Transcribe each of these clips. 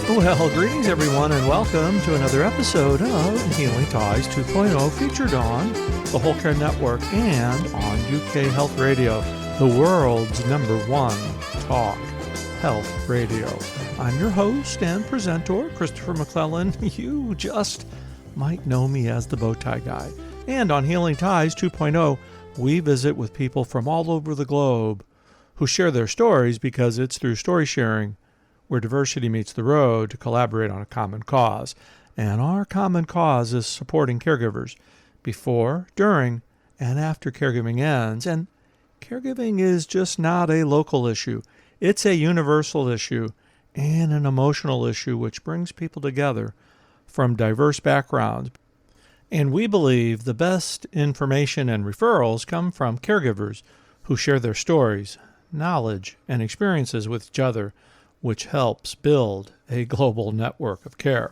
Well, greetings everyone, and welcome to another episode of Healing Ties 2.0, featured on the Whole Care Network and on UK Health Radio, the world's #1 talk health radio. I'm your host and presenter, Christopher McClellan. You just might know me as the Bowtie Guy. And on Healing Ties 2.0, we visit with people from all over the globe who share their stories, because it's through story sharing where diversity meets the road to collaborate on a common cause. And our common cause is supporting caregivers before, during, and after caregiving ends. And caregiving is just not a local issue. It's a universal issue and an emotional issue which brings people together from diverse backgrounds. And we believe the best information and referrals come from caregivers who share their stories, knowledge, and experiences with each other, which helps build a global network of care.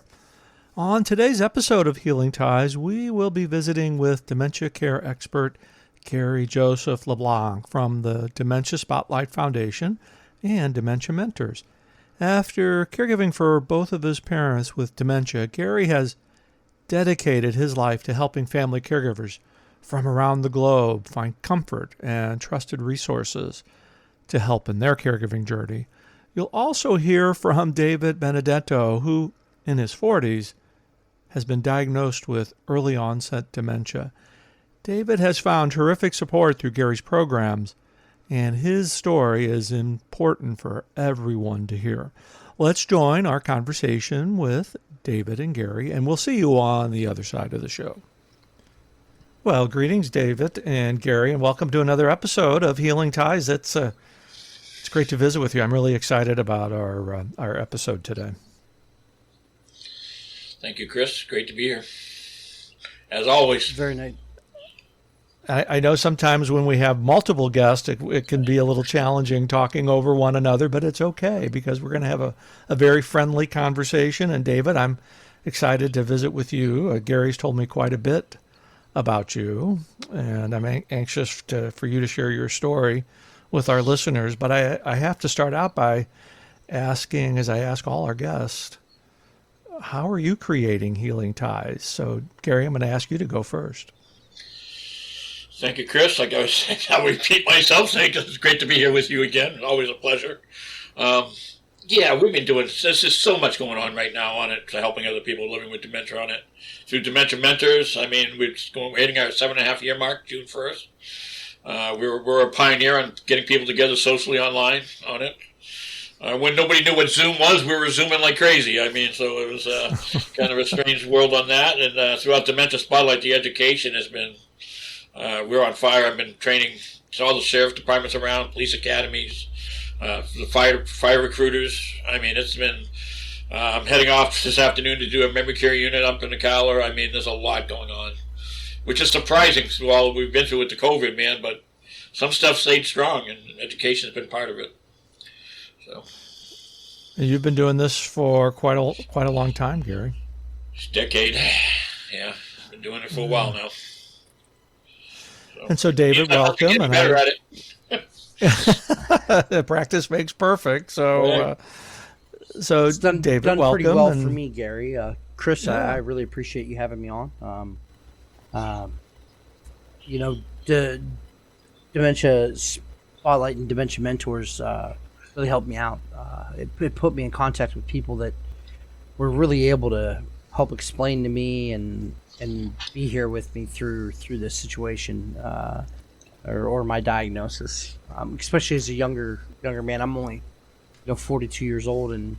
On today's episode of Healing Ties, we will be visiting with Dementia Care expert Gary Joseph LeBlanc from the Dementia Spotlight Foundation and Dementia Mentors. After caregiving for both of his parents with dementia, Gary has dedicated his life to helping family caregivers from around the globe find comfort and trusted resources to help in their caregiving journey. You'll also hear from David Benedetto, who, in his 40s, has been diagnosed with early onset dementia. David has found terrific support through Gary's programs, and his story is important for everyone to hear. Let's join our conversation with David and Gary, and we'll see you on the other side of the show. Well, greetings, David and Gary, and welcome to another episode of Healing Ties. It's great to visit with you. I'm really excited about our episode today. Thank you, Chris. Great to be here, as always. Very nice. I know sometimes when we have multiple guests, it can be a little challenging talking over one another, but it's okay because we're going to have a very friendly conversation. And David, I'm excited to visit with you. Gary's told me quite a bit about you, and I'm anxious for you to share your story with our listeners. But I have to start out by asking, as I ask all our guests, how are you creating Healing Ties? So, Gary, I'm going to ask you to go first. Thank you, Chris. Like I was saying, I'll repeat myself saying it's great to be here with you again. It's always a pleasure. We've been doing, there's just so much going on right now on it, helping other people living with dementia on it. Through Dementia Mentors, we're hitting our 7.5-year mark, June 1st. We're a pioneer on getting people together socially online on it. When nobody knew what Zoom was, we were Zooming like crazy. So it was kind of a strange world on that. And throughout Dementia Spotlight, the education has been, we're on fire. I've been training all the sheriff departments around, police academies, the fire recruiters. It's been, I'm heading off this afternoon to do a memory care unit up in the Collar. There's a lot going on, which is surprising through all we've been through with the COVID, man, but some stuff stayed strong, and education has been part of it. So, You've been doing this for quite a long time, Gary. It's a decade. Yeah, I've been doing it for a while now. And so, David, welcome. I'm better at it. Practice makes perfect. So, It's done David, welcome. Pretty well for me, Gary. Chris, yeah. I really appreciate you having me on. The Dementia Spotlight and Dementia Mentors really helped me out. It put me in contact with people that were really able to help explain to me and be here with me through this situation or my diagnosis. Especially as a younger man, I'm only 42 years old and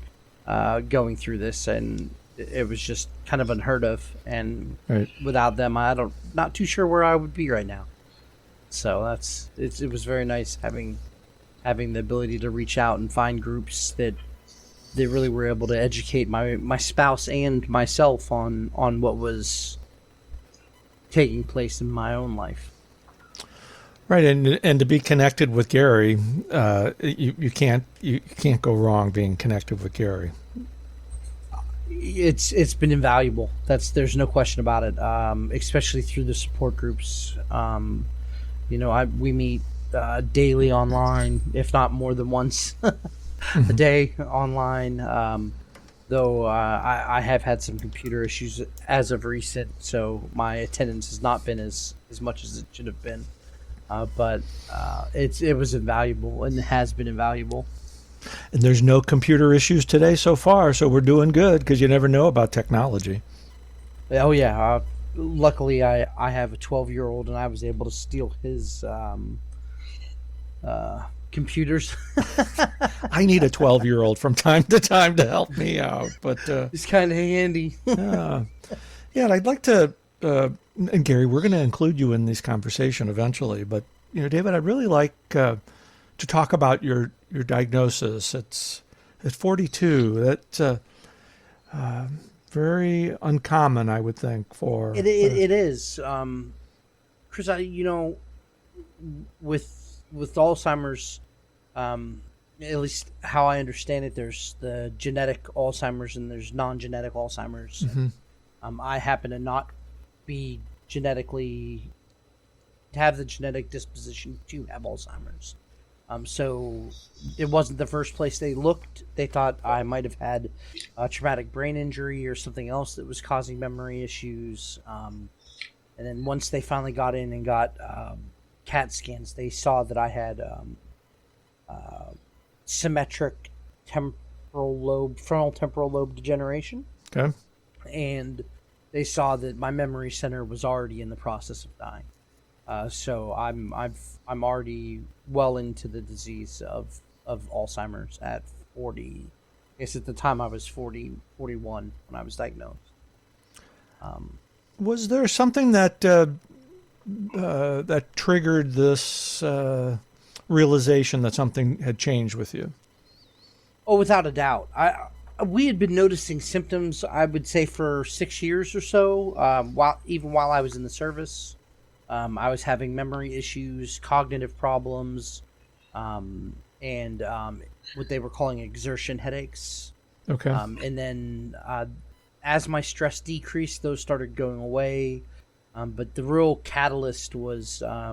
going through this, and it was just kind of unheard of. And right. Without them, not too sure where I would be right now. So it was very nice having the ability to reach out and find groups that really were able to educate my spouse and myself on what was taking place in my own life. Right, and to be connected with Gary, you can't go wrong being connected with Gary. It's been invaluable. There's no question about it. Especially through the support groups. We meet daily online, if not more than once a day online. though I have had some computer issues as of recent, so my attendance has not been as much as it should have been. But it was invaluable and has been invaluable. And there's no computer issues today so far, so we're doing good because you never know about technology. Oh yeah. Luckily, I have a 12-year-old, and I was able to steal his computers. I need a 12-year-old from time to time to help me out, but It's kind of handy. yeah, and I'd like to. And Gary, we're going to include you in this conversation eventually, but David, I'd really like to talk about your diagnosis. It's at 42. That's very uncommon, I would think. For it is, Chris. With Alzheimer's, at least how I understand it, there's the genetic Alzheimer's and there's non-genetic Alzheimer's. Mm-hmm. I happen to not be have the genetic disposition to have Alzheimer's. So it wasn't the first place they looked. They thought I might have had a traumatic brain injury or something else that was causing memory issues. And then once they finally got in and got CAT scans, they saw that I had symmetric frontal temporal lobe degeneration. Okay. And they saw that my memory center was already in the process of dying. So I'm already well into the disease of Alzheimer's at 40. I guess at the time I was 41 when I was diagnosed. Was there something that that triggered this realization that something had changed with you? Oh, without a doubt. We had been noticing symptoms, I would say, for 6 years or so. While I was in the service, I was having memory issues, cognitive problems, and what they were calling exertion headaches. Okay. And then as my stress decreased, those started going away. But the real catalyst was I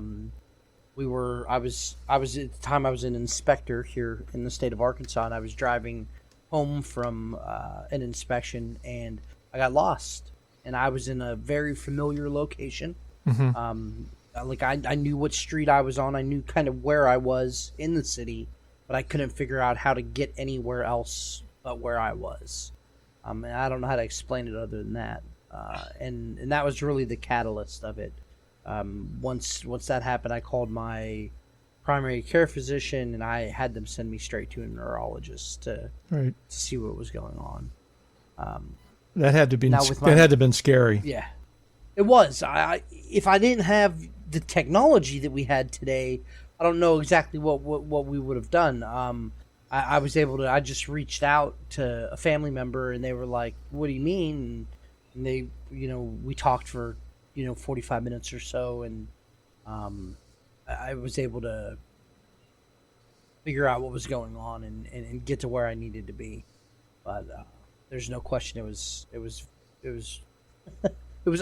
was at the time I was an inspector here in the state of Arkansas, and I was driving home from an inspection, and I got lost, and I was in a very familiar location. Mm-hmm. I knew what street I was on. I knew kind of where I was in the city, but I couldn't figure out how to get anywhere else but where I was. And I don't know how to explain it other than that. And that was really the catalyst of it. Once that happened, I called my primary care physician, and I had them send me straight to a neurologist to see what was going on. That had to have been scary. Yeah, it was. If I didn't have the technology that we had today, I don't know exactly what we would have done. I was able to. I just reached out to a family member, and they were like, "What do you mean?" And they, we talked for 45 minutes or so, and I was able to figure out what was going on and get to where I needed to be. But there's no question it was it was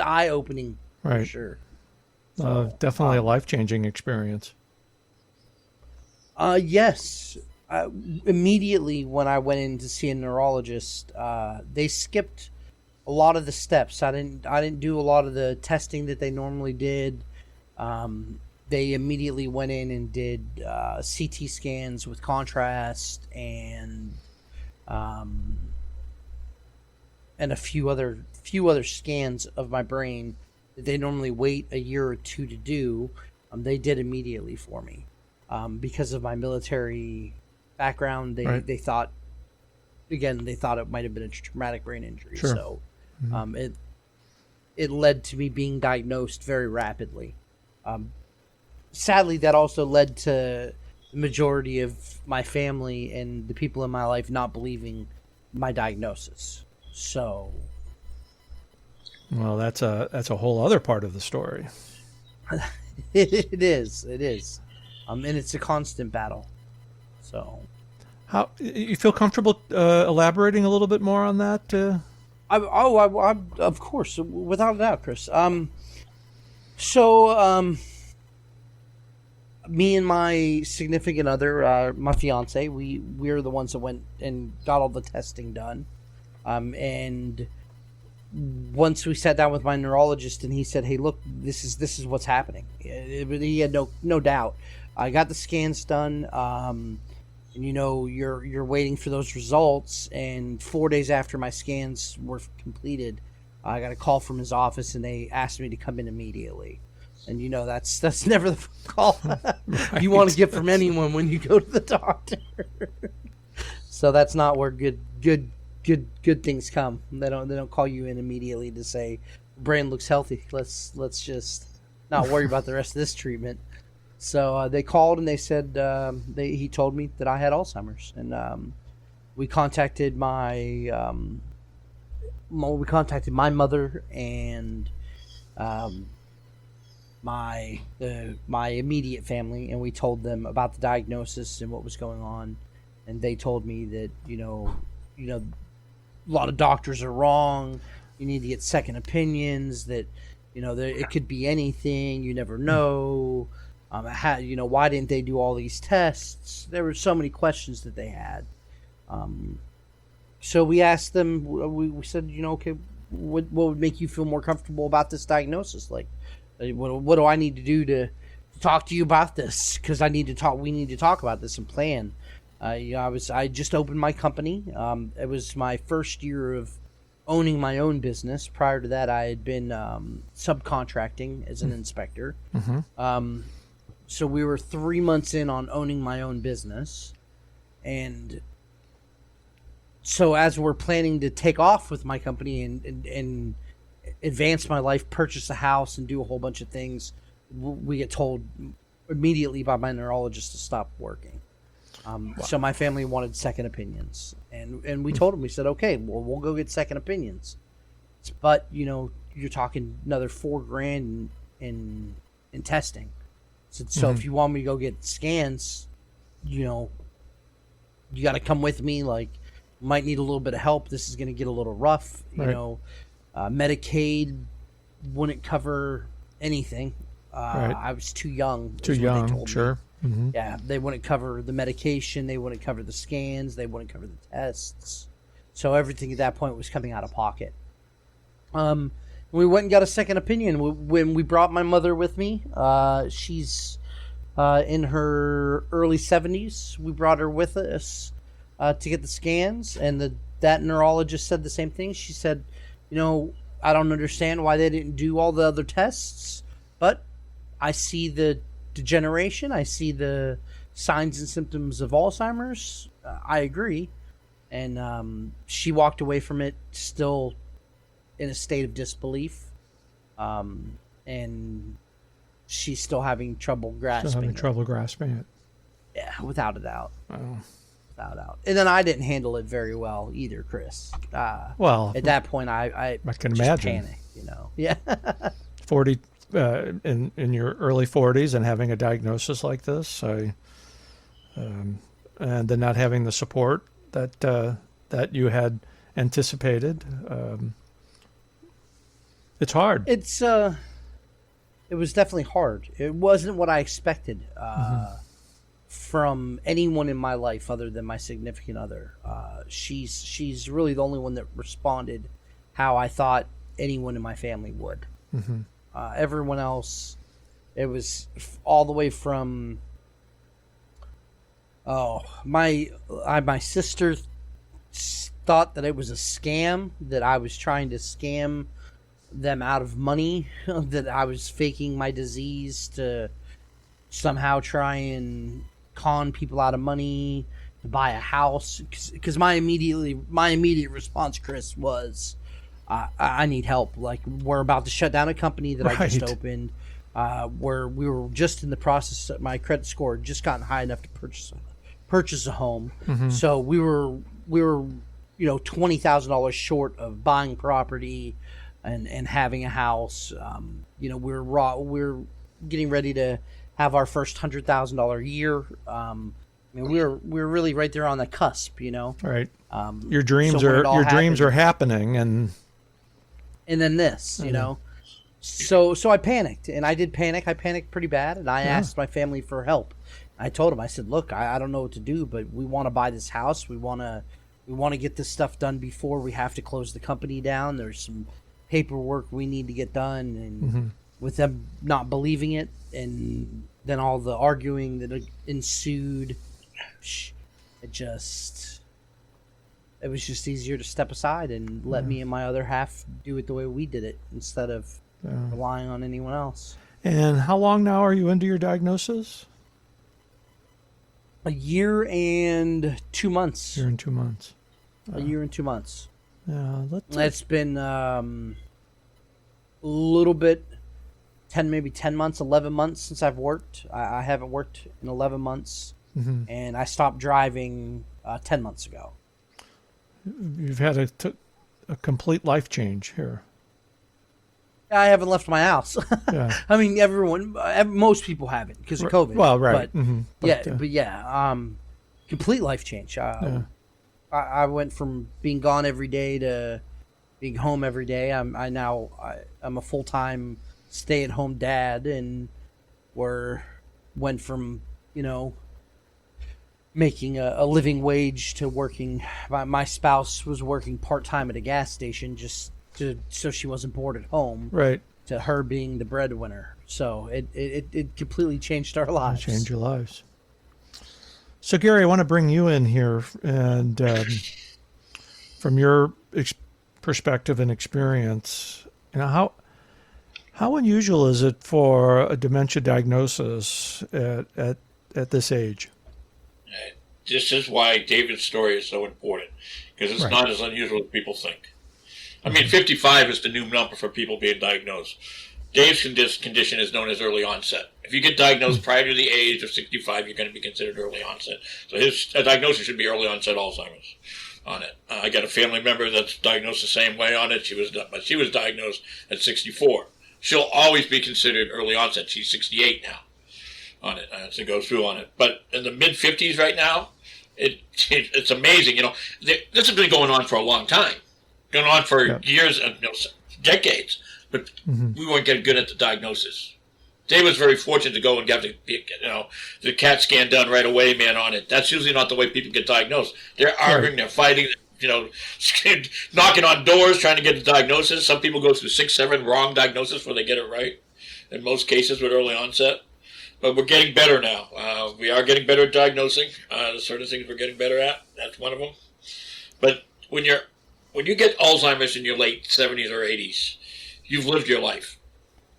eye opening, right? For sure. Definitely a life-changing experience. Yes. Immediately when I went in to see a neurologist, they skipped a lot of the steps. I didn't do a lot of the testing that they normally did. They immediately went in and did CT scans with contrast and a few other scans of my brain that they normally wait a year or two to do. They did immediately for me because of my military background. They thought it might have been a traumatic brain injury. Sure. So it led to me being diagnosed very rapidly. Sadly, that also led to the majority of my family and the people in my life not believing my diagnosis. So, well, that's a whole other part of the story. It is, and it's a constant battle. So, how you feel comfortable elaborating a little bit more on that? I of course, without a doubt, Chris. Me and my significant other, my fiance, we're the ones that went and got all the testing done. And once we sat down with my neurologist, and he said, "Hey, look, this is what's happening." He had no doubt. I got the scans done, and you're waiting for those results. And 4 days after my scans were completed, I got a call from his office, and they asked me to come in immediately. And that's never the call you want to get from anyone when you go to the doctor. So that's not where good things come. They don't call you in immediately to say, brain looks healthy, let's just not worry about the rest of this treatment. So they called, and they said, he told me that I had Alzheimer's, and we contacted my mother and my immediate family, and we told them about the diagnosis and what was going on. And they told me that a lot of doctors are wrong. You need to get second opinions. That it could be anything. You never know. Why didn't they do all these tests? There were so many questions that they had. So we asked them. We said, okay, what would make you feel more comfortable about this diagnosis? Like, what do I need to do to talk to you about this? Because we need to talk about this and plan. I just opened my company. It was my first year of owning my own business. Prior to that, I had been subcontracting as an inspector. Mm-hmm. So we were 3 months in on owning my own business. And so as we're planning to take off with my company and advance my life, purchase a house, and do a whole bunch of things, we get told immediately by my neurologist to stop working. Wow. So my family wanted second opinions, and we told them, we said, okay, well, we'll go get second opinions, but you're talking another $4,000 in testing. So if you want me to go get scans, you got to come with me. Like, might need a little bit of help. This is going to get a little rough. Right. Medicaid wouldn't cover anything. Right. I was too young. Too young, sure. Mm-hmm. Yeah, they wouldn't cover the medication. They wouldn't cover the scans. They wouldn't cover the tests. So everything at that point was coming out of pocket. We went and got a second opinion. When we brought my mother with me, she's in her early 70s. We brought her with us to get the scans, and that neurologist said the same thing. She said, I don't understand why they didn't do all the other tests, but I see the degeneration. I see the signs and symptoms of Alzheimer's. I agree. And she walked away from it still in a state of disbelief. And she's still having trouble grasping it. Yeah, without a doubt. Oh. Without a doubt. And then I didn't handle it very well either, Chris. Well, at that point, I can just imagine. panicked, Yeah. 40 in your early 40s and having a diagnosis like this, and then not having the support that you had anticipated. It's hard. It was definitely hard. It wasn't what I expected from anyone in my life other than my significant other. She's really the only one that responded how I thought anyone in my family would. Mm-hmm. Everyone else, it was all the way from my sister thought that it was a scam, that I was trying to scam them out of money, that I was faking my disease to somehow try and con people out of money to buy a house. Because my immediate response, Chris, was I need help. Like, we're about to shut down a company that I just opened, where we were just in the process. My credit score had just gotten high enough to purchase a home. Mm-hmm. So we were $20,000 short of buying property and having a house. We're getting ready to have our first $100,000 year. We're really right there on the cusp, Right. Your dreams are happening, and then this, So I panicked, and I did panic. I panicked pretty bad, and I asked my family for help. I told them, I said, look, I don't know what to do, but we want to buy this house. We want to we want to get this stuff done before we have to close the company down. There's some paperwork we need to get done, and with them not believing it, and then all the arguing that ensued, it was just easier to step aside and let me and my other half do it the way we did it instead of relying on anyone else. And how long now are you into your diagnosis? A year and 2 months. Year and 2 months. A year and 2 months. Yeah, It's been a little bit, maybe 10 months, 11 months since I've worked. I haven't worked in 11 months, and I stopped driving 10 months ago. You've had a complete life change here. I haven't left my house. Yeah. I mean, most people haven't because of COVID. Well, right. But, complete life change. I went from being gone every day to being home every day. I'm a full-time stay-at-home dad, and went from, making a living wage to working. My spouse was working part-time at a gas station so she wasn't bored at home. Right. To her being the breadwinner. So it completely changed our lives. Changed your lives. So Gary, I want to bring you in here, and from your perspective and experience, how unusual is it for a dementia diagnosis at this age? This is why David's story is so important, because it's not as unusual as people think. I mean, 55 is the new number for people being diagnosed. Dave's condition is known as early onset. If you get diagnosed prior to the age of 65, you're going to be considered early onset. So his diagnosis should be early onset Alzheimer's on it. I got a family member that's diagnosed the same way on it. She was diagnosed at 64. She'll always be considered early onset. She's 68 now on it as it goes through on it. But in the mid-50s right now, it's amazing. This has been going on for a long time. Going on for years, decades, but we weren't getting good at the diagnosis. Dave was very fortunate to go and get the CAT scan done right away, man, on it. That's usually not the way people get diagnosed. They're arguing, they're fighting, knocking on doors, trying to get a diagnosis. Some people go through 6, 7 wrong diagnoses before they get it right, in most cases with early onset. But we're getting better now. We are getting better at diagnosing. There's certain things we're getting better at. That's one of them. But when you get Alzheimer's in your late 70s or 80s, you've lived your life.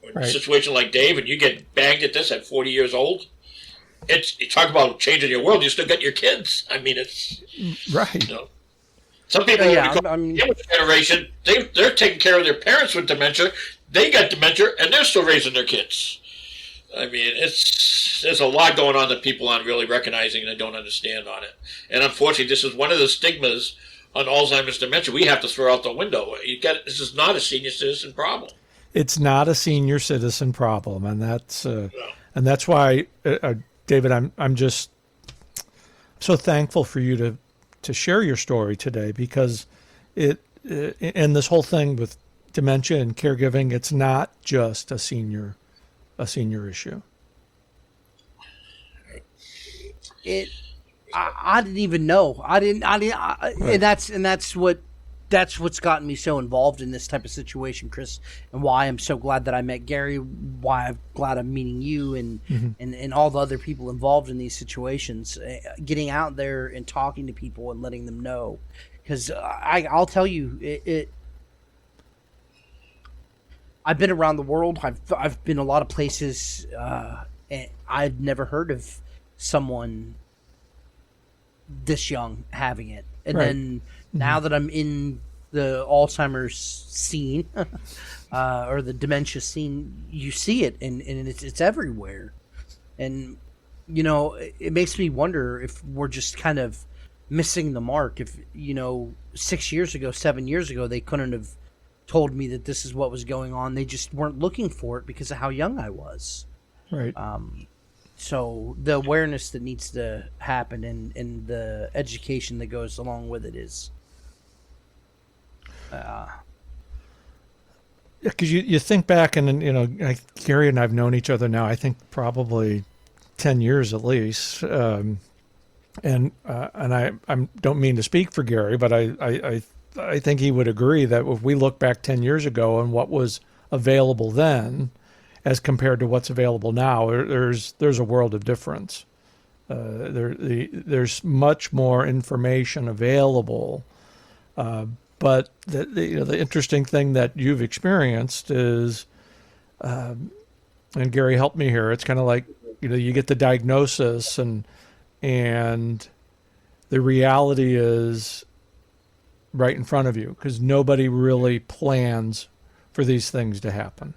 In a situation like Dave, and you get banged at this at 40 years old, you talk about changing your world, you still got your kids. I mean, it's... Right. Some people, the generation, they're taking care of their parents with dementia. They got dementia, and they're still raising their kids. I mean, there's a lot going on that people aren't really recognizing and don't understand on it. And unfortunately, this is one of the stigmas on Alzheimer's dementia we have to throw out the window. This is not a senior citizen problem. It's not a senior citizen problem, and that's why, David, I'm just so thankful for you to share your story today, because and this whole thing with dementia and caregiving, it's not just a senior issue. I didn't even know. And that's what's gotten me so involved in this type of situation, Chris, and why I'm so glad that I met Gary, why I'm glad I'm meeting you and all the other people involved in these situations, getting out there and talking to people and letting them know. Because I'll tell you, I've been around the world. I've been a lot of places, and I've never heard of someone this young having it. And then now that I'm in the Alzheimer's scene, or the dementia scene, you see it, and it's everywhere. And, it makes me wonder if we're just kind of missing the mark. If, 6 years ago, 7 years ago, they couldn't have told me that this is what was going on. They just weren't looking for it because of how young I was. Right. So the awareness that needs to happen and the education that goes along with it is... because you think back, and Gary and I've known each other now, I think probably 10 years at least. I don't mean to speak for Gary, but I think he would agree that if we look back 10 years ago and what was available then as compared to what's available now, there's a world of difference. There's much more information available, but the interesting thing that you've experienced is, and Gary helped me here. It's kind of like you get the diagnosis and the reality is right in front of you because nobody really plans for these things to happen.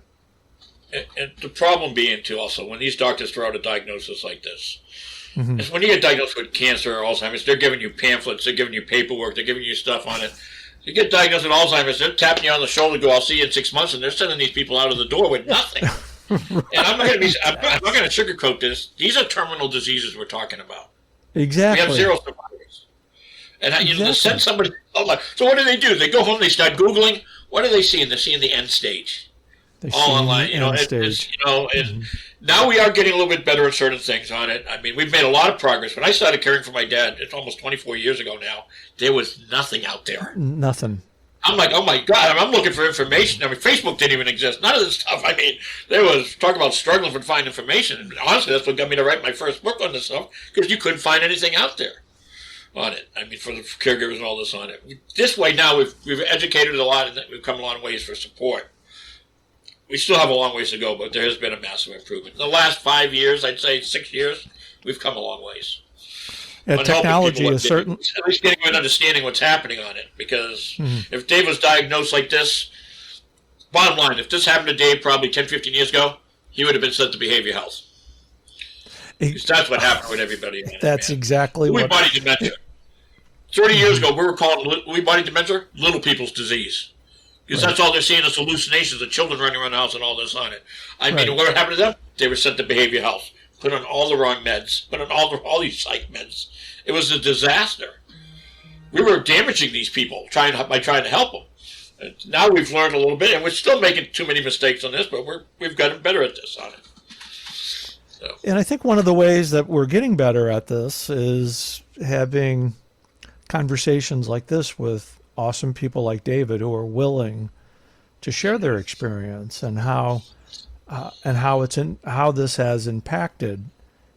And the problem being, too, also, when these doctors throw out a diagnosis like this, Mm-hmm. is when you get diagnosed with cancer or Alzheimer's, they're giving you pamphlets, they're giving you paperwork, they're giving you stuff on it. You get diagnosed with Alzheimer's, they're tapping you on the shoulder, go, I'll see you in 6 months, and they're sending these people out of the door with nothing. Right. And I'm not going to sugarcoat this. These are terminal diseases we're talking about. Exactly. We have zero survivors. And to send somebody, so what do? They go home, they start Googling. What are they seeing? They're seeing the end stage. All online, Mm-hmm. Now we are getting a little bit better at certain things on it. I mean, we've made a lot of progress. When I started caring for my dad, it's almost 24 years ago now, there was nothing out there. Nothing. I'm like, oh my God, I'm looking for information. I mean, Facebook didn't even exist. None of this stuff. I mean, there was talk about struggling to find information. And honestly, that's what got me to write my first book on this stuff, because you couldn't find anything out there on it. I mean, for the caregivers and all this on it. This way now, we've educated a lot, and we've come a long ways for support. We still have a long ways to go, but there has been a massive improvement. In the last 5 years, I'd say 6 years, we've come a long ways. Yeah, technology is certain. At least getting an understanding what's happening on it. Because if Dave was diagnosed like this, bottom line, if this happened to Dave probably 10, 15 years ago, he would have been sent to behavior health. Because that's what happened with everybody. That's exactly what. Lewy body dementia. 30 years ago, we were calling Lewy body dementia little people's disease. Because that's all they're seeing is hallucinations of children running around the house and all this on it. I mean, what happened to them? They were sent to behavior health, put on all the wrong meds, put on all these psych meds. It was a disaster. We were damaging these people by trying to help them. And now we've learned a little bit, and we're still making too many mistakes on this, but we've gotten better at this on it. So. And I think one of the ways that we're getting better at this is having conversations like this with awesome people like David who are willing to share their experience and how this has impacted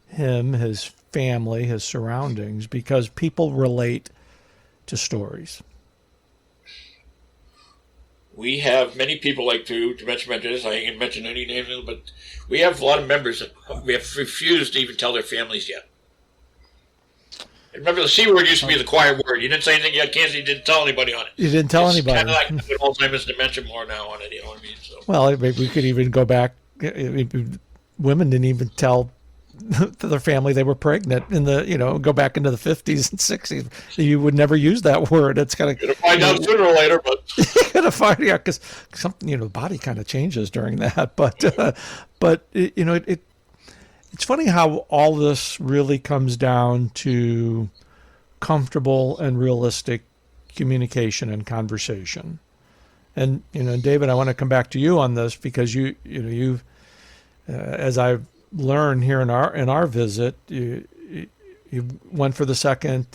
him, his family, his surroundings, because people relate to stories. We have many people like dementia mentors. I ain't mention any names, but we have a lot of members that we have refused to even tell their families yet. Remember, the C word used to be the quiet word. You didn't say anything, you had cancer, you didn't tell anybody on it. You didn't tell anybody. It's kind of like with Alzheimer's dementia more now on it, you know what I mean? So. Well, we could even go back. Women didn't even tell to their family they were pregnant go back into the 50s and 60s. You would never use that word. It's kind of you're gonna find out sooner or later, but you're gonna find because something the body kind of changes during that. But it's funny how all this really comes down to comfortable and realistic communication and conversation. And David, I want to come back to you on this because you've as I've learned here in our visit, you went for the second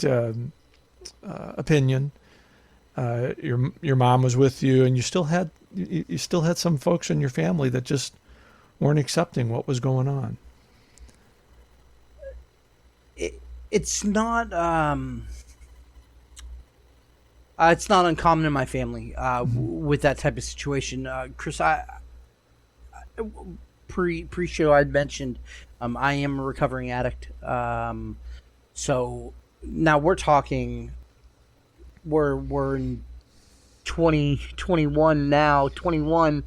opinion. Your mom was with you, and you still had some folks in your family that just weren't accepting what was going on. It's not uncommon in my family with that type of situation. Chris, pre-show I'd mentioned I am a recovering addict. So now we're talking we're in 2021 now, 21.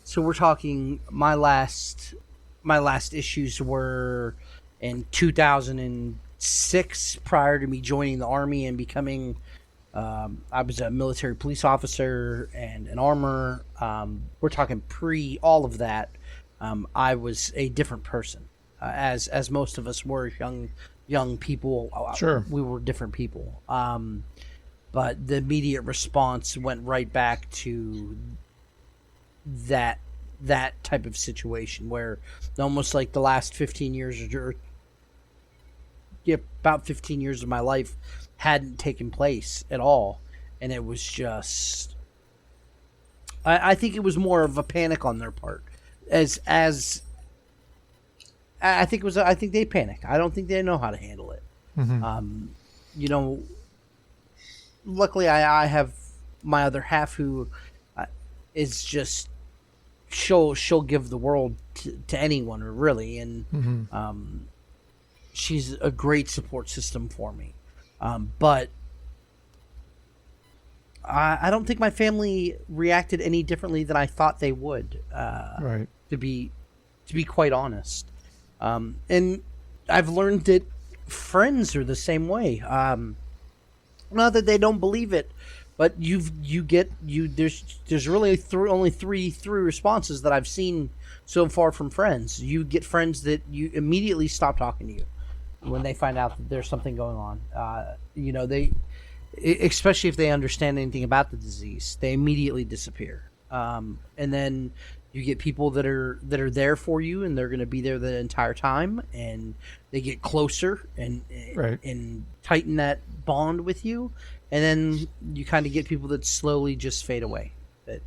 So we're talking my last issues were in 2006 prior to me joining the Army and becoming I was a military police officer and an armor. We're talking pre all of that. I was a different person, as most of us were young people. Sure, we were different people. But the immediate response went right back to that type of situation where almost like the last 15 years or about 15 years of my life hadn't taken place at all, and it was just. I think it was more of a panic on their part, as I think it was. I think they panicked. I don't think they know how to handle it. Mm-hmm. You know, luckily I have my other half who is just she'll give the world to anyone really, and Mm-hmm. She's a great support system for me. But I don't think my family reacted any differently than I thought they would. Right. To be quite honest, and I've learned that friends are the same way. Not that they don't believe it, but there's really only three responses that I've seen so far from friends. You get friends that you immediately stop talking to you when they find out that there's something going on. They, especially if they understand anything about the disease, they immediately disappear. And then you get people that are there for you, and they're going to be there the entire time, and they get closer and tighten that bond with you. And then you kind of get people that slowly just fade away, that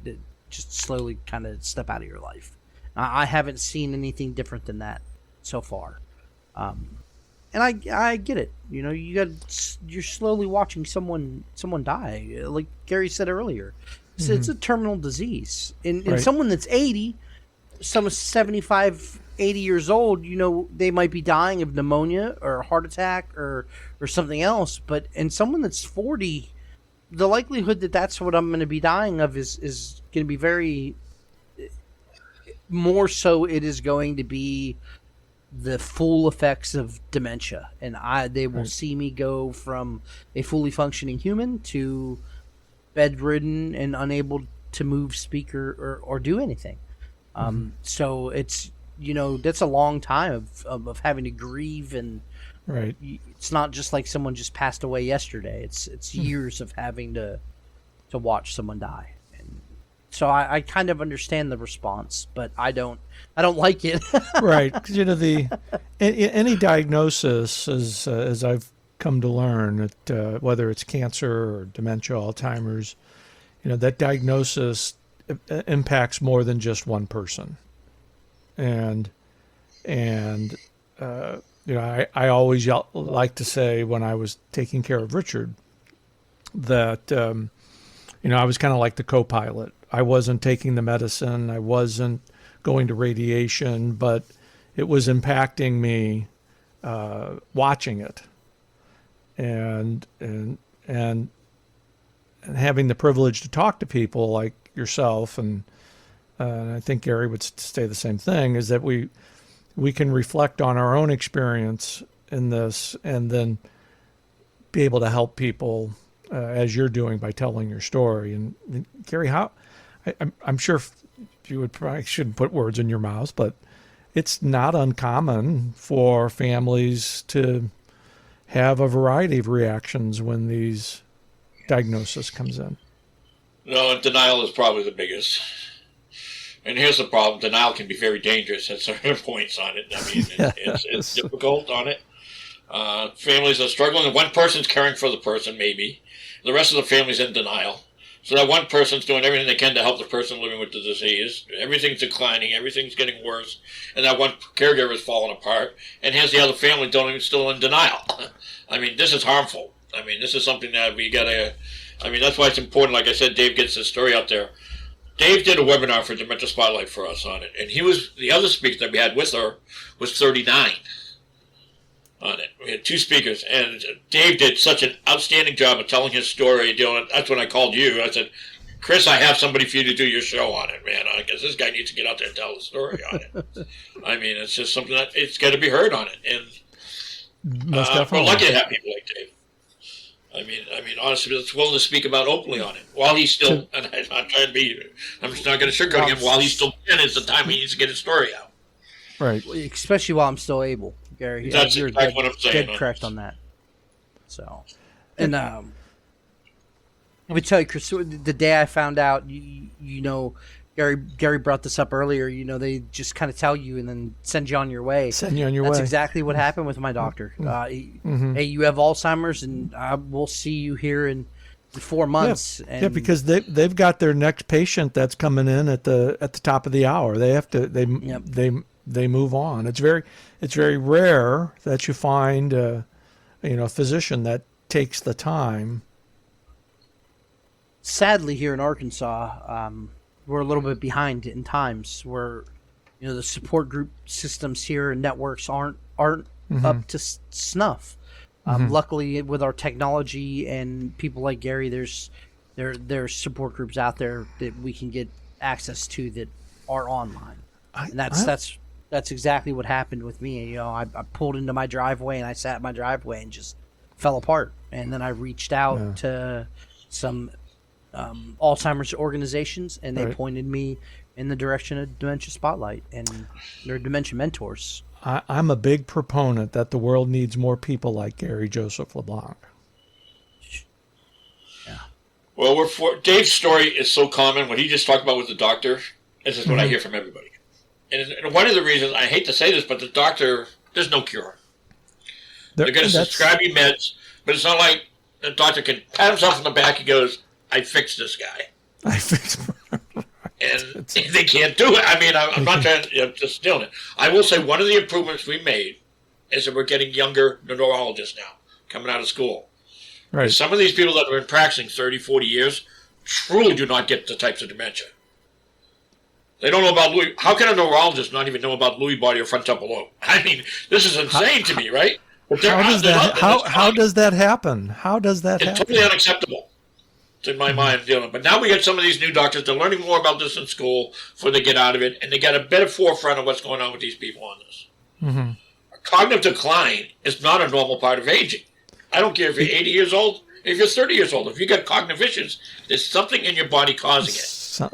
just slowly kind of step out of your life. I haven't seen anything different than that so far. And I get it. You're slowly watching someone die. Like Gary said earlier, it's a terminal disease. And someone that's 80, some 75, 80 years old, they might be dying of pneumonia or a heart attack or something else. But in someone that's 40, the likelihood that that's what I'm going to be dying of is going to be very more so. It is going to be the full effects of dementia, and they will see me go from a fully functioning human to bedridden and unable to move, speak, or do anything. So it's that's a long time of having to grieve, and it's not just like someone just passed away yesterday. It's years of having to watch someone die. So I kind of understand the response, but I don't like it. Right, because any diagnosis, as I've come to learn, whether it's cancer or dementia, Alzheimer's, that diagnosis impacts more than just one person. And I always like to say when I was taking care of Richard that I was kind of like the co-pilot. I wasn't taking the medicine. I wasn't going to radiation, but it was impacting me watching it, and having the privilege to talk to people like yourself, and I think Gary would say the same thing, is that we can reflect on our own experience in this, and then be able to help people as you're doing by telling your story. And Gary, I'm sure you would probably shouldn't put words in your mouth, but it's not uncommon for families to have a variety of reactions when these diagnosis comes in. No, and denial is probably the biggest. And here's the problem: denial can be very dangerous at certain points on it. I mean, it's difficult on it. Families are struggling, and one person's caring for the person, maybe. The rest of the family's in denial. So that one person's doing everything they can to help the person living with the disease. Everything's declining. Everything's getting worse. And that one caregiver is falling apart. And here's the other family still in denial. I mean, this is harmful. I mean, this is something that we got to... I mean, that's why it's important. Like I said, Dave gets this story out there. Dave did a webinar for Dementia Spotlight for us on it. And the other speaker that we had with her was 39 on it. We had two speakers, and Dave did such an outstanding job of telling his story. That's when I called you. I said, Chris, I have somebody for you to do your show on it, man. I guess this guy needs to get out there and tell the story on it. I mean, it's just something that it's got to be heard on it. And most definitely. we're lucky to have people like Dave. I mean, honestly, that's willing to speak about openly on it while he's still. And I'm just not going to sugarcoat him. While he's still in, it's the time he needs to get his story out. Right. Especially while I'm still able, Gary. That's you're exactly what I'm saying. Dead correct on that. So, and let me tell you, Chris, the day I found out, Gary brought this up earlier. They just kind of tell you and then send you on your way. That's exactly what happened with my doctor. Hey, you have Alzheimer's, and we'll see you here in 4 months. Yeah, because they've got their next patient that's coming in at the top of the hour. They have to they move on. It's very rare that you find a physician that takes the time. Sadly, here in Arkansas, we're a little bit behind in times where, the support group systems here and networks aren't up to snuff. Luckily, with our technology and people like Gary, there's support groups out there that we can get access to that are online. And that's exactly what happened with me. I pulled into my driveway and I sat in my driveway and just fell apart. And then I reached out to some Alzheimer's organizations, and they pointed me in the direction of Dementia Spotlight and their Dementia Mentors. I'm a big proponent that the world needs more people like Gary Joseph LeBlanc. Yeah. Well, Dave's story is so common. What he just talked about with the doctor, this is what I hear from everybody. And one of the reasons, I hate to say this, but the doctor, there's no cure. They're going to prescribe you meds, but it's not like the doctor can pat himself on the back and goes, I fixed this guy. And they can't do it. I mean, I'm not trying to just steal it. I will say one of the improvements we made is that we're getting younger neurologists now coming out of school. Right. Some of these people that have been practicing 30, 40 years truly do not get the types of dementia. They don't know about Lewy. How can a neurologist not even know about Lewy body or frontal lobe? I mean, this is insane to me, right? But how does that happen? How does that happen? It's totally unacceptable. In my mind, but now we got some of these new doctors. They're learning more about this in school before they get out of it, and they got a better forefront of what's going on with these people on this. Cognitive decline is not a normal part of aging. I don't care if you're 80 years old, if you're 30 years old. If you got cognitive issues, there's something in your body causing it.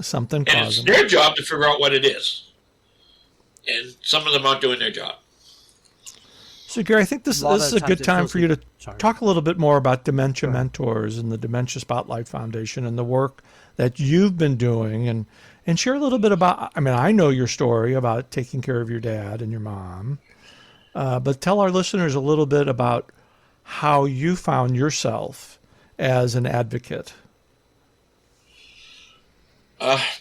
Something and causing it's their job to figure out what it is. And some of them aren't doing their job. So, Gary, I think this is a good time for you to talk a little bit more about Dementia Mentors and the Dementia Spotlight Foundation and the work that you've been doing, and share a little bit about, I know your story about taking care of your dad and your mom, but tell our listeners a little bit about how you found yourself as an advocate.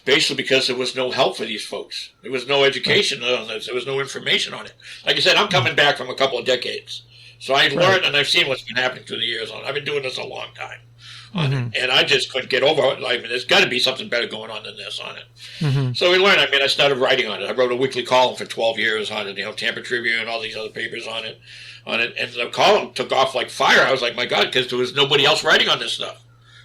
Basically because there was no help for these folks. There was no education on this. There was no information on it. Like I said, I'm coming back from a couple of decades. So I learned and I've seen what's been happening through the years. I've been doing this a long time on it. And I just couldn't get over it. There's got to be something better going on than this on it. So we learned. I started writing on it. I wrote a weekly column for 12 years on it, Tampa Tribune and all these other papers on it. And the column took off like fire. I was like, my God, because there was nobody else writing on this stuff.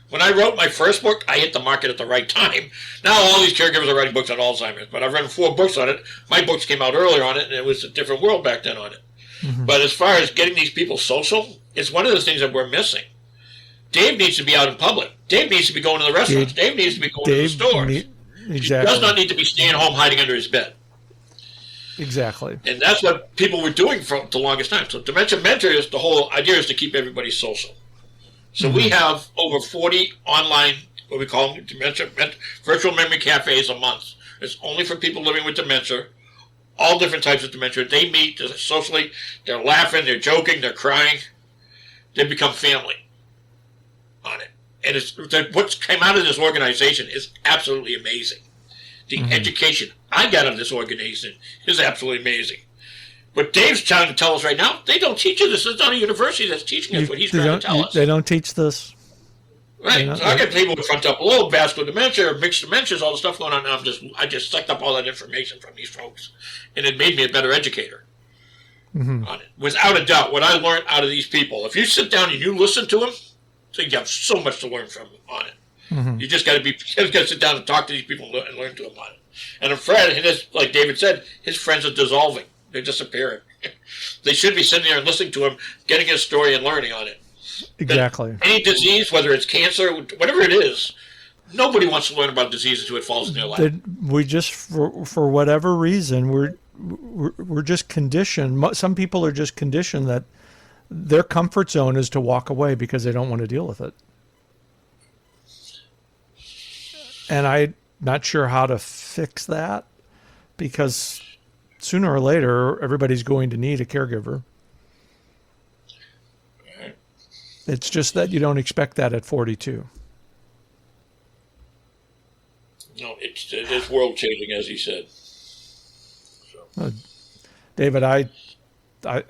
When I wrote my first book, I hit the market at the right time. Now all these caregivers are writing books on Alzheimer's, but I've written 4 books on it. My books came out earlier on it, and it was a different world back then on it. But as far as getting these people social, it's one of the things that we're missing. Dave needs to be out in public. Dave needs to be going to the restaurants. Dave needs to be going to the stores. Exactly. He does not need to be staying home hiding under his bed. Exactly. And that's what people were doing for the longest time. So Dementia Mentors, the whole idea is to keep everybody social. So we have over 40 online, what we call them, virtual memory cafes a month. It's only for people living with dementia, all different types of dementia. They meet socially, they're laughing, they're joking, they're crying. They become family on it. And what's came out of this organization is absolutely amazing. The education I got out of this organization is absolutely amazing. What Dave's trying to tell us right now, they don't teach us this. It's not a university that's teaching us what he's trying to tell us. They don't teach this. Right. So I got people with frontal lobe, vascular dementia, mixed dementias, all the stuff going on. And I just sucked up all that information from these folks, and it made me a better educator on it. Without a doubt, what I learned out of these people, if you sit down and you listen to them, so you have so much to learn from them on it. You just got to sit down and talk to these people and learn to them on it. And Fred, like David said, his friends are dissolving. They're disappearing. They should be sitting there and listening to him, getting his story and learning on it. Exactly. But any disease, whether it's cancer, whatever it is, nobody wants to learn about diseases until it falls in their lap. We just, for whatever reason, we're just conditioned. Some people are just conditioned that their comfort zone is to walk away because they don't want to deal with it. And not sure how to fix that, because sooner or later, everybody's going to need a caregiver. It's just that you don't expect that at 42. No, it's world changing, as he said. So. David, I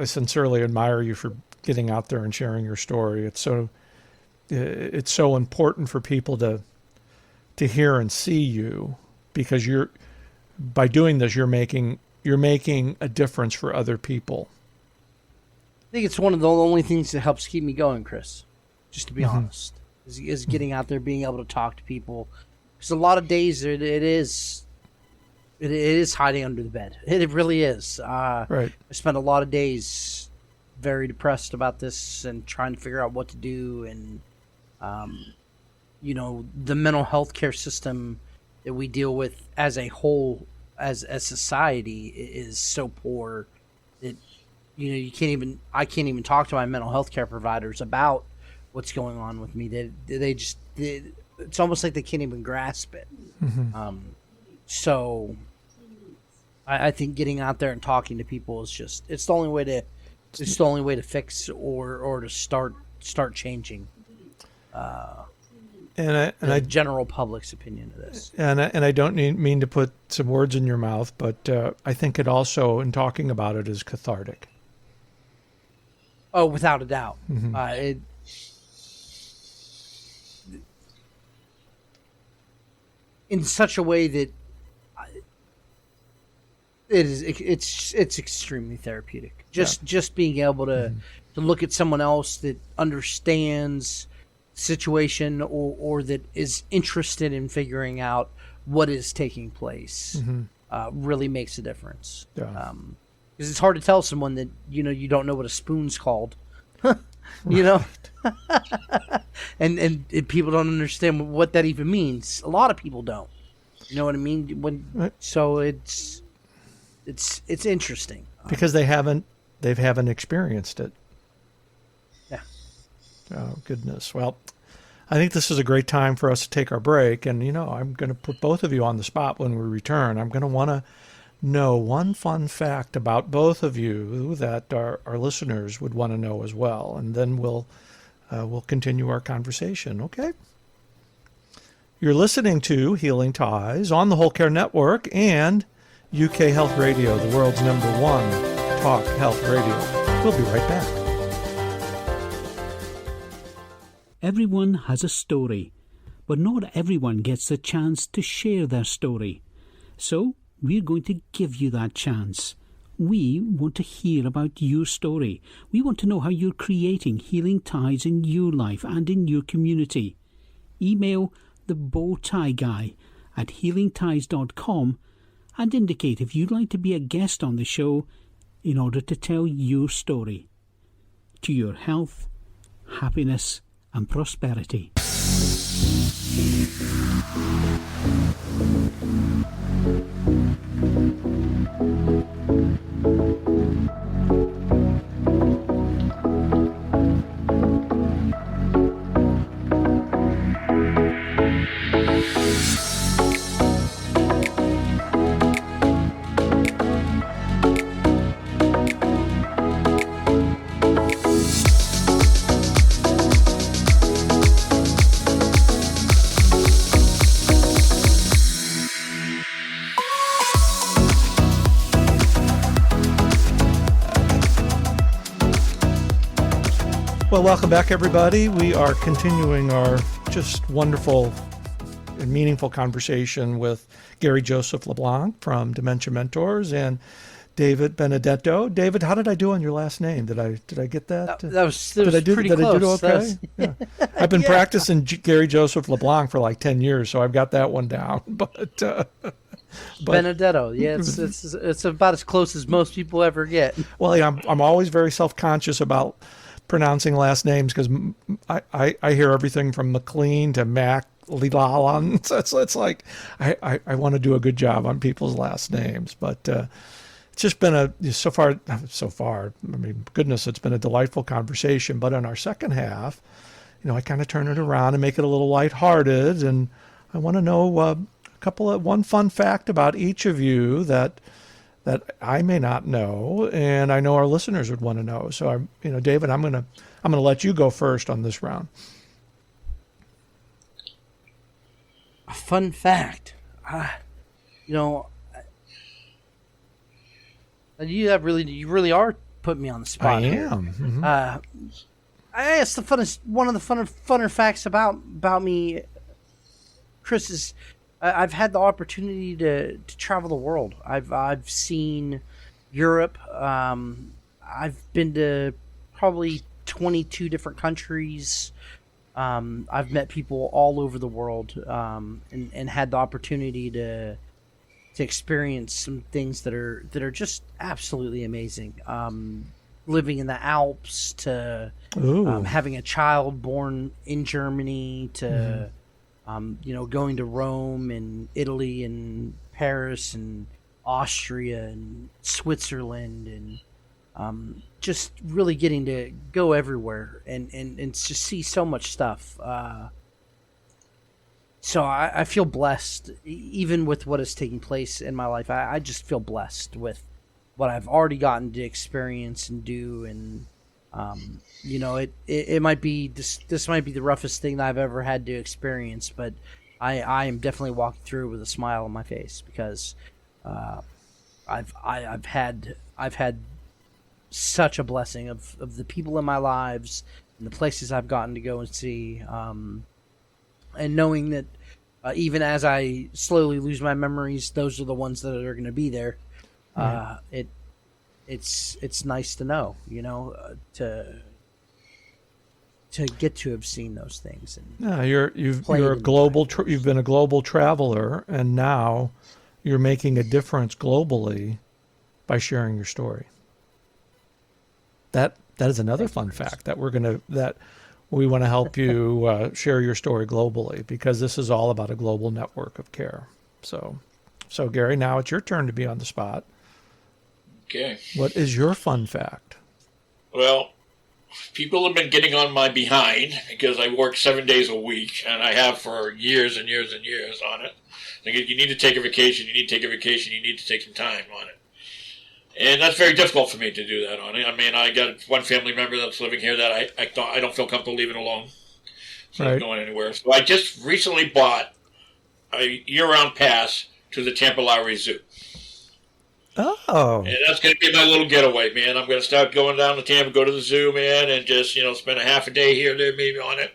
sincerely admire you for getting out there and sharing your story. It's so important for people to hear and see you, because by doing this, you're making a difference for other people. I think it's one of the only things that helps keep me going, Chris, just to be honest, is getting out there, being able to talk to people. Because a lot of days it is hiding under the bed. It really is. Right. I spent a lot of days very depressed about this and trying to figure out what to do. And, the mental health care system that we deal with as a whole, as a society, is so poor that, I can't even talk to my mental health care providers about what's going on with me. It's almost like they can't even grasp it. Mm-hmm. So I think getting out there and talking to people is it's the only way to fix or to start changing the general public's opinion of this. And I don't mean to put some words in your mouth, but I think it also, in talking about it, is cathartic. Oh, without a doubt. Mm-hmm. In such a way that it's extremely therapeutic. Just being able to look at someone else that understands the situation or that is interested in figuring out what is taking place really makes a difference. Yeah. Because it's hard to tell someone that you don't know what a spoon's called. and people don't understand what that even means. A lot of people don't. You know what I mean? So it's interesting because they haven't experienced it. Yeah. Oh goodness. Well, I think this is a great time for us to take our break, and I'm going to put both of you on the spot when we return. I'm going to want to know one fun fact about both of you that our listeners would want to know as well, and then we'll continue our conversation. Okay. You're listening to Healing Ties on the Whole Care Network and UK Health Radio, the world's #1 talk health radio. We'll be right back. Everyone has a story, but not everyone gets the chance to share their story. So we're going to give you that chance. We want to hear about your story. We want to know how you're creating healing ties in your life and in your community. Email the Bowtie Guy at healingties.com and indicate if you'd like to be a guest on the show in order to tell your story. To your health, happiness and prosperity. Well, welcome back, everybody. We are continuing our just wonderful and meaningful conversation with Gary Joseph LeBlanc from Dementia Mentors and David Benedetto. David, how did I do on your last name? Did I get that? That was pretty close. Did I do okay? Yeah. I've been practicing Gary Joseph LeBlanc for like 10 years, so I've got that one down. But Benedetto, yeah, it's about as close as most people ever get. Well, yeah, I'm always very self-conscious about pronouncing last names because I hear everything from McLean to Mac Lilalan. So it's like I want to do a good job on people's last names, but it's just been so far. I mean, goodness, it's been a delightful conversation. But in our second half, I kind of turn it around and make it a little lighthearted, and I want to know one fun fact about each of you that I may not know, and I know our listeners would want to know. So, David, I'm gonna let you go first on this round. A fun fact, you really are putting me on the spot. I here. am. Mm-hmm. I guess one of the funner facts about me, Chris, is I've had the opportunity to travel the world. I've seen Europe. I've been to probably 22 different countries. I've met people all over the world, and had the opportunity to experience some things that are just absolutely amazing. Living in the Alps, to having a child born in Germany, to going to Rome and Italy and Paris and Austria and Switzerland, and just really getting to go everywhere and just see so much stuff. So I feel blessed, even with what is taking place in my life. I just feel blessed with what I've already gotten to experience and do. And, it might be, this might be the roughest thing that I've ever had to experience, but I am definitely walking through with a smile on my face, because I've had such a blessing of the people in my lives and the places I've gotten to go and see, and knowing that even as I slowly lose my memories, those are the ones that are going to be there. It's nice to know, to get to have seen those things. And you've been a global traveler, and now you're making a difference globally by sharing your story. That is another fun fact that we want to help you share your story globally, because this is all about a global network of care. So Gary, now it's your turn to be on the spot. Okay. What is your fun fact? Well, people have been getting on my behind because I work 7 days a week, and I have for years and years and years on it. You need to take a vacation, you need to take some time on it. And that's very difficult for me to do that on it. I mean, I got one family member that's living here that I don't feel comfortable leaving alone. So right. Going anywhere. So I just recently bought a year-round pass to the Tampa Lowry Zoo. Oh. And that's going to be my little getaway, man. I'm going to start going down to Tampa, go to the zoo, man, and just, spend a half a day here, there, maybe on it.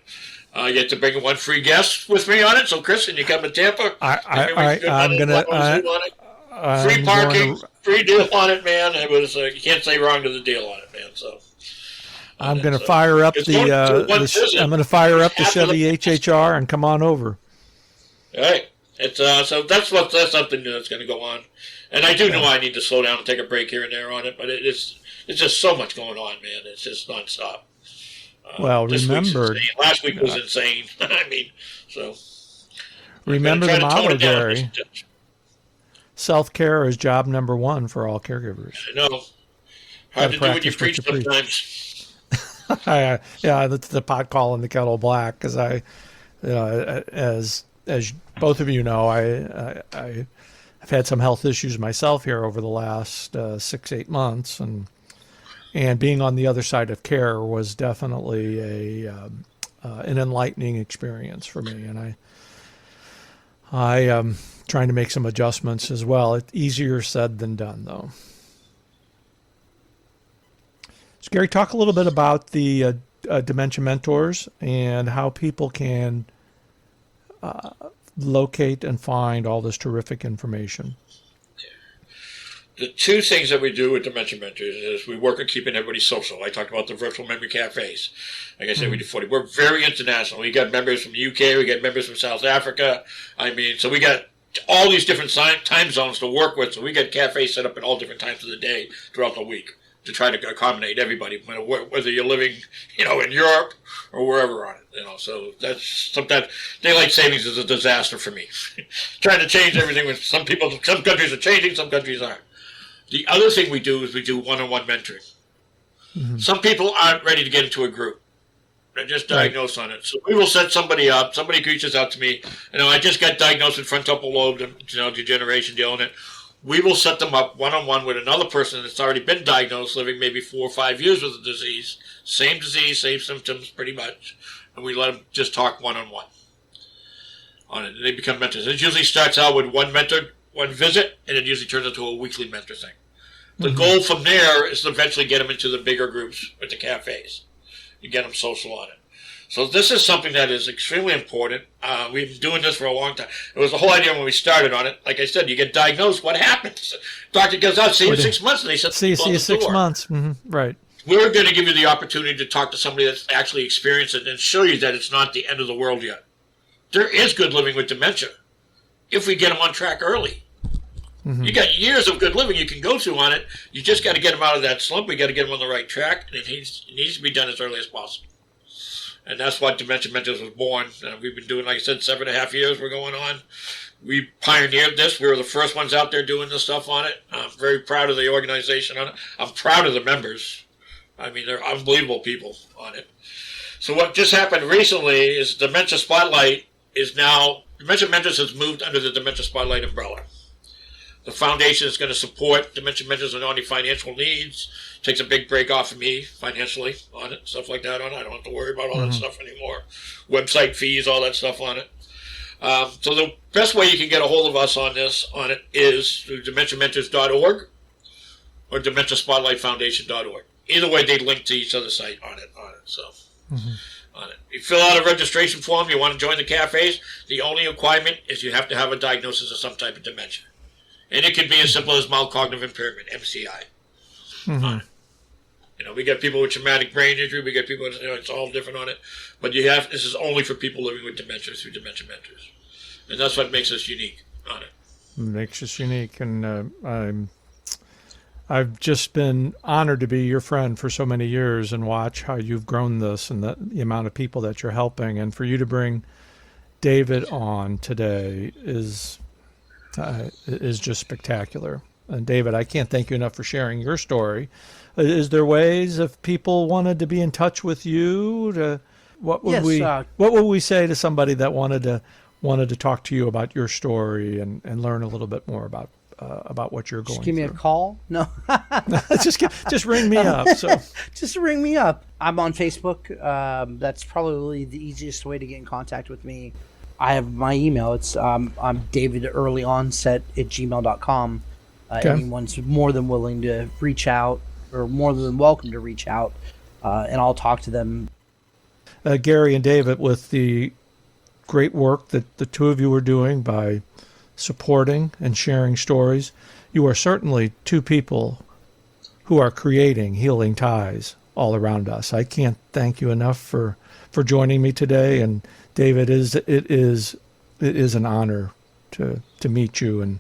I get to bring one free guest with me on it. So, Chris, when you come to Tampa, I'm going to... Free parking, free deal on it, man. It was you can't say wrong to the deal on it, man. So I'm going to fire up I'm going to fire up the Chevy HHR and come on over. All right. It's so that's something that's going to go on, and I do know I need to slow down and take a break here and there on it, but it's just so much going on, man. It's just nonstop. Remember, last week was insane. I mean, so remember the motto, Gary. Self-care is job number one for all caregivers. I know. Hard to do what you preach sometimes. That's the pot calling the kettle black, because as both of you know, I've had some health issues myself here over the last 6-8 months, and being on the other side of care was definitely an enlightening experience for me, and I trying to make some adjustments as well. It's easier said than done, though. So, Gary, talk a little bit about the Dementia Mentors and how people can locate and find all this terrific information. The two things that we do with Dementia Mentors is we work on keeping everybody social. I talked about the virtual memory cafes. Like I said, we do 40. We're very international. We got members from the UK. We got members from South Africa. I mean, so we got all these different time zones to work with. So we got cafes set up at all different times of the day throughout the week to try to accommodate everybody, whether you're living, in Europe or wherever on it. So that's sometimes daylight savings is a disaster for me. Trying to change everything with some countries are changing, some countries aren't. The other thing we do is we do one-on-one mentoring. Mm-hmm. Some people aren't ready to get into a group. They're just diagnosed on it. So we will set somebody up. Somebody reaches out to me. I just got diagnosed with frontal lobe degeneration, dealing it. We will set them up one-on-one with another person that's already been diagnosed, living maybe 4 or 5 years with the disease. Same disease, same symptoms, pretty much. And we let them just talk one-on-one on it. And they become mentors. It usually starts out with one mentor, one visit, and it usually turns into a weekly mentor thing. The goal from there is to eventually get them into the bigger groups with the cafes. You get them social on it. So this is something that is extremely important. We've been doing this for a long time. It was the whole idea when we started on it. Like I said, you get diagnosed, what happens? Doctor goes out, see you in 6 months, and they said, see you 6 months. Right. We're going to give you the opportunity to talk to somebody that's actually experienced it and show you that it's not the end of the world yet. There is good living with dementia if we get them on track early. You got years of good living you can go through on it. You just got to get them out of that slump. We got to get them on the right track, and it needs to be done as early as possible. And that's why Dementia Mentors was born. We've been doing, like I said, 7.5 years we're going on. We pioneered this. We were the first ones out there doing this stuff on it. I'm very proud of the organization on it. I'm proud of the members. I mean, they're unbelievable people on it. So what just happened recently is Dementia Spotlight is now, Dementia Mentors has moved under the Dementia Spotlight umbrella. The foundation is going to support Dementia Mentors with any financial needs. Takes a big break off of me financially on it, stuff like that on it. I don't have to worry about all that stuff anymore. Website fees, all that stuff on it. So the best way you can get a hold of us on it is through dementiamentors.org or dementiaspotlightfoundation.org. Either way, they link to each other's site on it. So on it, you fill out a registration form. You want to join the cafes. The only requirement is you have to have a diagnosis of some type of dementia. And it could be as simple as mild cognitive impairment, MCI. We got people with traumatic brain injury. We got people, it's all different on it. But this is only for people living with dementia through Dementia Mentors. And that's what makes us unique on it. Makes us unique. And I've just been honored to be your friend for so many years and watch how you've grown this and the amount of people that you're helping. And for you to bring David on today is just spectacular. And David, I can't thank you enough for sharing your story. Is there ways if people wanted to be in touch with you? What would we say to somebody that wanted to talk to you about your story and learn a little bit more about what you're going through? Just give me a call. No, just ring me up. So just ring me up. I'm on Facebook. That's probably the easiest way to get in contact with me. I have my email. It's I'm davidearlyonset@gmail.com. Anyone's more than willing to reach out or more than welcome to reach out, and I'll talk to them. Gary and David, with the great work that the two of you are doing by supporting and sharing stories, you are certainly two people who are creating healing ties all around us. I can't thank you enough for joining me today. And David, it is an honor to meet you and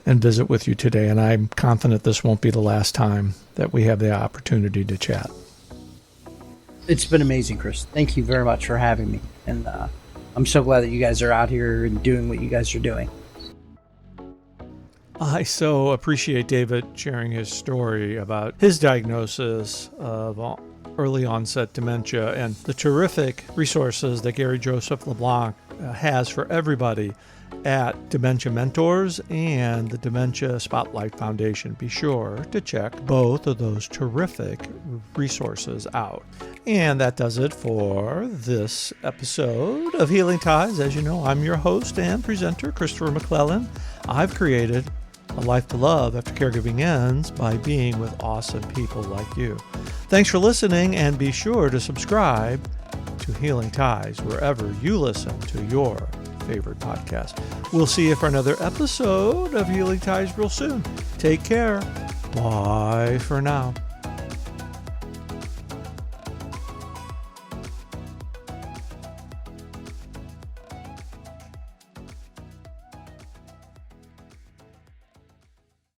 visit with you today. And I'm confident this won't be the last time that we have the opportunity to chat. It's been amazing, Chris. Thank you very much for having me. And I'm so glad that you guys are out here and doing what you guys are doing. I so appreciate David sharing his story about his diagnosis of early onset dementia and the terrific resources that Gary Joseph LeBlanc has for everybody at Dementia Mentors and the Dementia Spotlight Foundation. Be sure to check both of those terrific resources out. And that does it for this episode of Healing Ties. As you know, I'm your host and presenter, Christopher McClellan. I've created a life to love after caregiving ends by being with awesome people like you. Thanks for listening, and be sure to subscribe to Healing Ties wherever you listen to your favorite podcast. We'll see you for another episode of Healing Ties real soon. Take care. Bye for now.